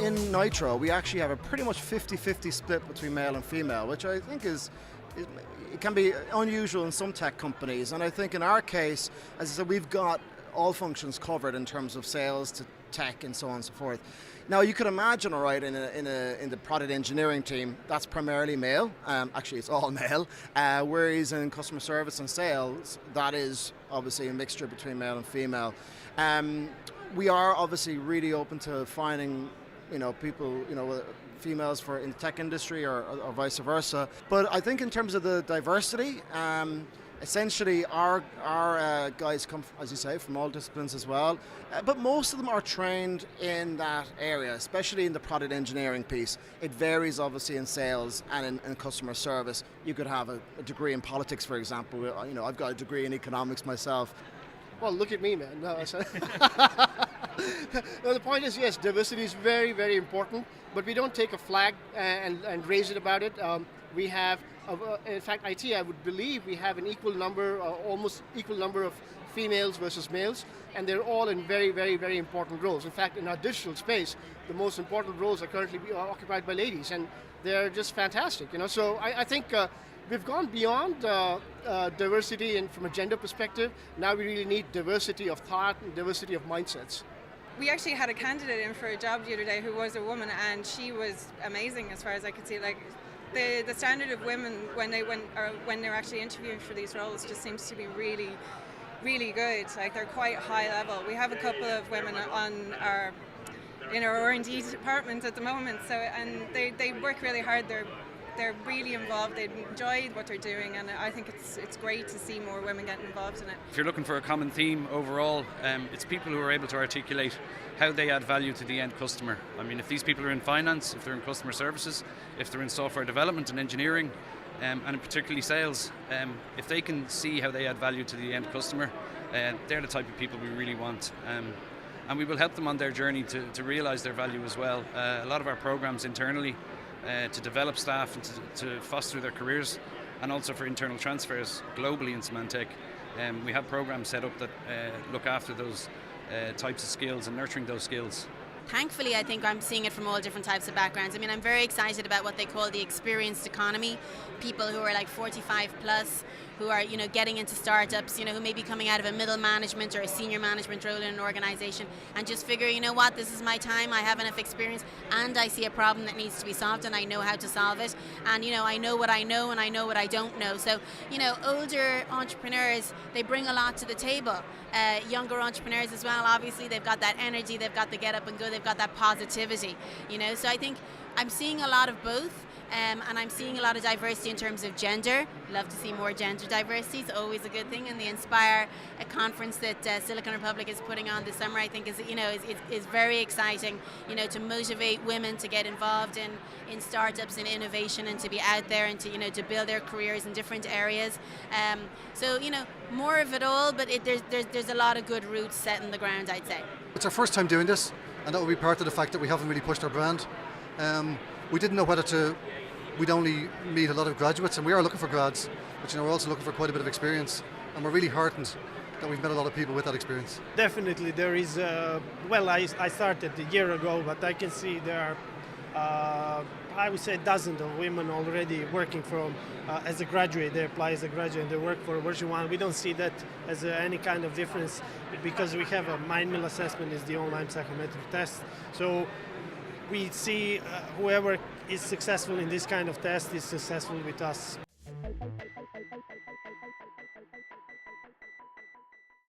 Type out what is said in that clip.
in Nitro, we actually have a pretty much 50-50 split between male and female, which I think is it can be unusual in some tech companies. And I think in our case, as I said, we've got all functions covered in terms of sales to tech and so on and so forth. Now you could imagine, all right, in the product engineering team, that's primarily male. Actually, it's all male. Whereas in customer service and sales, that is obviously a mixture between male and female. We are obviously really open to finding, people, females for in the tech industry or vice versa. But I think in terms of the diversity, essentially our guys come, as you say, from all disciplines as well, but most of them are trained in that area, especially in the product engineering piece. It varies obviously in sales and in customer service. You could have a degree in politics, for example. I've got a degree in economics myself. Well, look at me, man. No, no, the point is, yes, diversity is very, very important, but we don't take a flag and raise it about it. We have, in fact, IT, I would believe we have an equal number, almost equal number of females versus males, and they're all in very, very, very important roles. In fact, in our digital space, the most important roles are currently occupied by ladies, and they're just fantastic. So I think we've gone beyond diversity and from a gender perspective. Now we really need diversity of thought and diversity of mindsets. We actually had a candidate in for a job the other day who was a woman, and she was amazing as far as I could see. Like the standard of women when they're actually interviewing for these roles just seems to be really, really good. Like they're quite high level. We have a couple of women in our R&D department at the moment. So and they work really hard. They're really involved. They enjoy what they're doing, and I think it's great to see more women getting involved in it. If you're looking for a common theme overall, it's people who are able to articulate how they add value to the end customer. I mean, if these people are in finance, if they're in customer services, if they're in software development and engineering, and in particularly sales, if they can see how they add value to the end customer, they're the type of people we really want. And we will help them on their journey to realise their value as well. A lot of our programs internally to develop staff and to foster their careers, and also for internal transfers globally in Symantec. We have programs set up that look after those types of skills and nurturing those skills. Thankfully, I think I'm seeing it from all different types of backgrounds. I mean, I'm very excited about what they call the experienced economy. People who are like 45 plus, who are, getting into startups, who may be coming out of a middle management or a senior management role in an organization and just figure, what, this is my time, I have enough experience and I see a problem that needs to be solved and I know how to solve it. And, I know what I know and I know what I don't know. So, older entrepreneurs, they bring a lot to the table. Younger entrepreneurs as well, obviously, they've got that energy, they've got the get up and go, they've got that positivity, So I think I'm seeing a lot of both. And I'm seeing a lot of diversity in terms of gender. Love to see more gender diversity. It's always a good thing. And the Inspire conference that Silicon Republic is putting on this summer, I think is very exciting. To motivate women to get involved in startups and innovation and to be out there and to build their careers in different areas. So more of it all, but there's a lot of good roots set in the ground, I'd say. It's our first time doing this, and that will be part of the fact that we haven't really pushed our brand. We didn't know whether we'd only meet a lot of graduates, and we are looking for grads, but we're also looking for quite a bit of experience, and we're really heartened that we've met a lot of people with that experience. Definitely there is, I started a year ago, but I can see there are, I would say dozens of women already working as a graduate. They apply as a graduate and they work for version 1. We don't see that as any kind of difference because we have a mind mill assessment is the online psychometric test. So we see whoever is successful in this kind of test is successful with us.